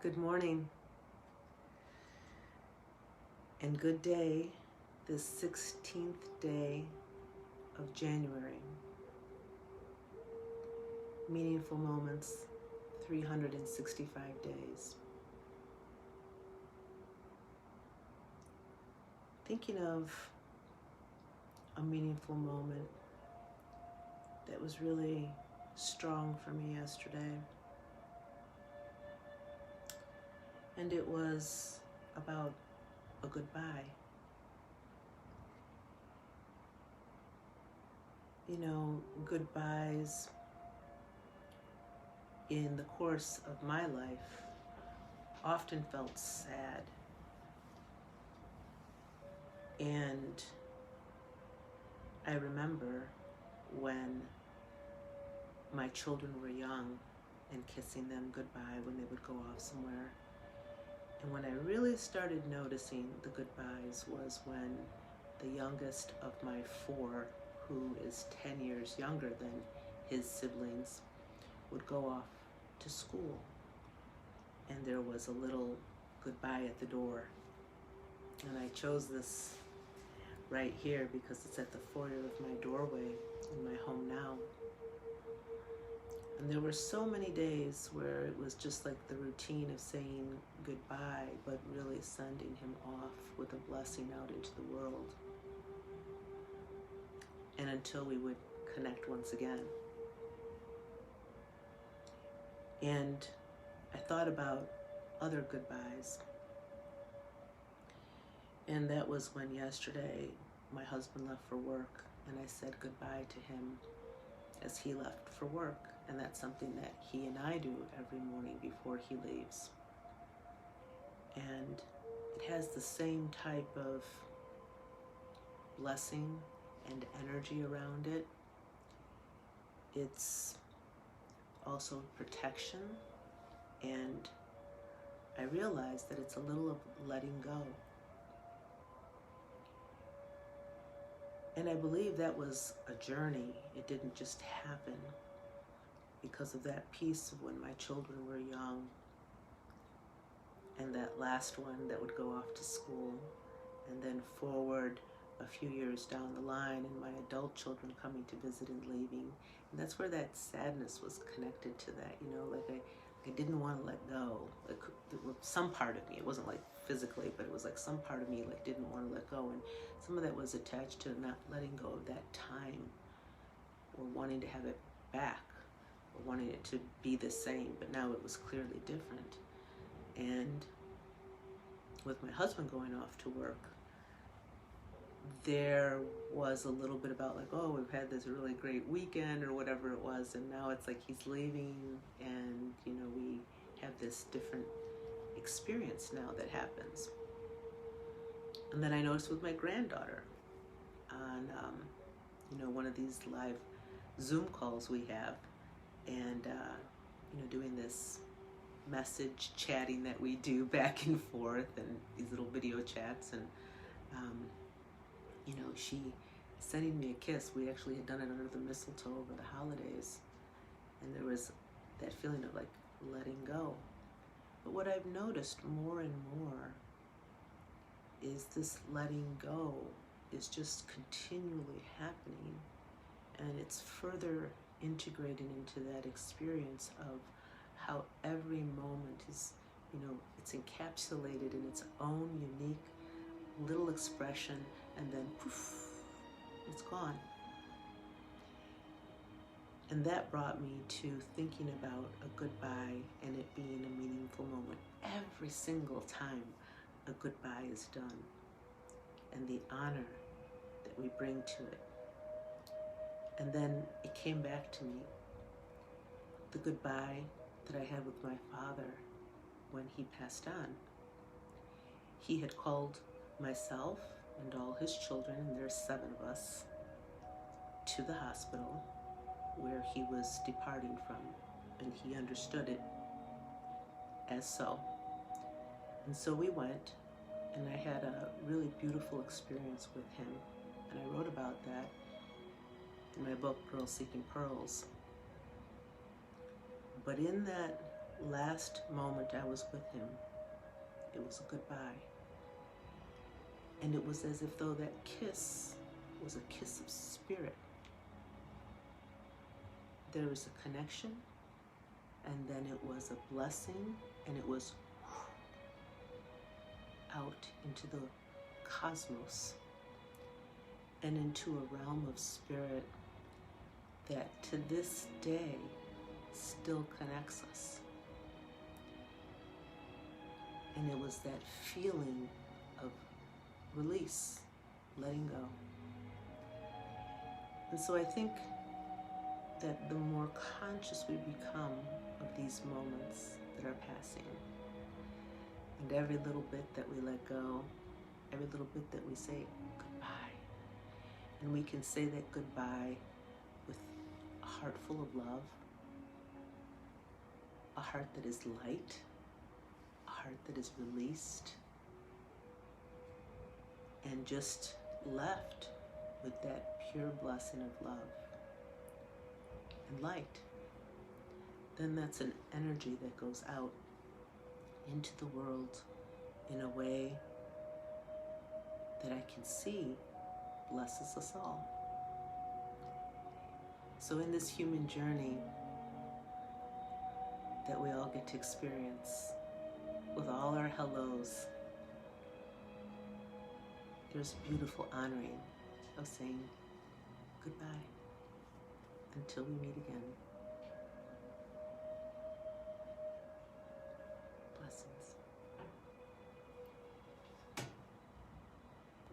Good morning and good day, this 16th day of January. Meaningful moments, 365 days. Thinking of a meaningful moment that was really strong for me yesterday. And it was about a goodbye. You know, goodbyes in the course of my life often felt sad. And I remember when my children were young and kissing them goodbye when they would go off somewhere. And when I really started noticing the goodbyes was when the youngest of my four, who is 10 years younger than his siblings, would go off to school. And there was a little goodbye at the door. And I chose this right here because it's at the foyer of my doorway in my home now. And there were so many days where it was just like the routine of saying goodbye, but really sending him off with a blessing out into the world. And until we would connect once again. And I thought about other goodbyes. And that was when yesterday my husband left for work and I said goodbye to him as he left for work. And that's something that he and I do every morning before he leaves. And it has the same type of blessing and energy around it. It's also protection, and I realized that it's a little of letting go. And I believe that was a journey. It didn't just happen because of that piece of when my children were young and that last one that would go off to school, and then forward a few years down the line and my adult children coming to visit and leaving. And that's where that sadness was connected to that, you know, like I didn't want to let go. Like some part of me, it wasn't like physically, but it was like some part of me like didn't want to let go. And some of that was attached to not letting go of that time or wanting to have it back or wanting it to be the same, but now it was clearly different. And with my husband going off to work, there was a little bit about like, oh, we've had this really great weekend or whatever it was, and now it's like he's leaving, and you know, we have this different experience now that happens. And then I noticed with my granddaughter on you know, one of these live Zoom calls we have, and you know, doing this message chatting that we do back and forth, and these little video chats, and you know, she sending me a kiss. We actually had done it under the mistletoe over the holidays, and there was that feeling of like letting go. But what I've noticed more and more is this letting go is just continually happening, and it's further integrating into that experience of how every moment is, you know, it's encapsulated in its own unique little expression, and then poof, it's gone. And that brought me to thinking about a goodbye and it being a meaningful moment every single time a goodbye is done, and the honor that we bring to it. And then it came back to me, the goodbye that I had with my father when he passed on. He had called myself and all his children, and there's 7 of us, to the hospital where he was departing from, and he understood it as so. And so we went, and I had a really beautiful experience with him, and I wrote about that in my book, Girls Seeking Pearls. But in that last moment I was with him, it was a goodbye. And it was as if though that kiss was a kiss of spirit. There was a connection, and then it was a blessing, and it was out into the cosmos and into a realm of spirit that to this day still connects us. And it was that feeling of release, letting go. And so I think that the more conscious we become of these moments that are passing, and every little bit that we let go, every little bit that we say goodbye, and we can say that goodbye with a heart full of love, a heart that is light, a heart that is released, and just left with that pure blessing of love and light, then that's an energy that goes out into the world in a way that I can see blesses us all. So in this human journey that we all get to experience with all our hellos, there's beautiful honoring of saying goodbye until we meet again.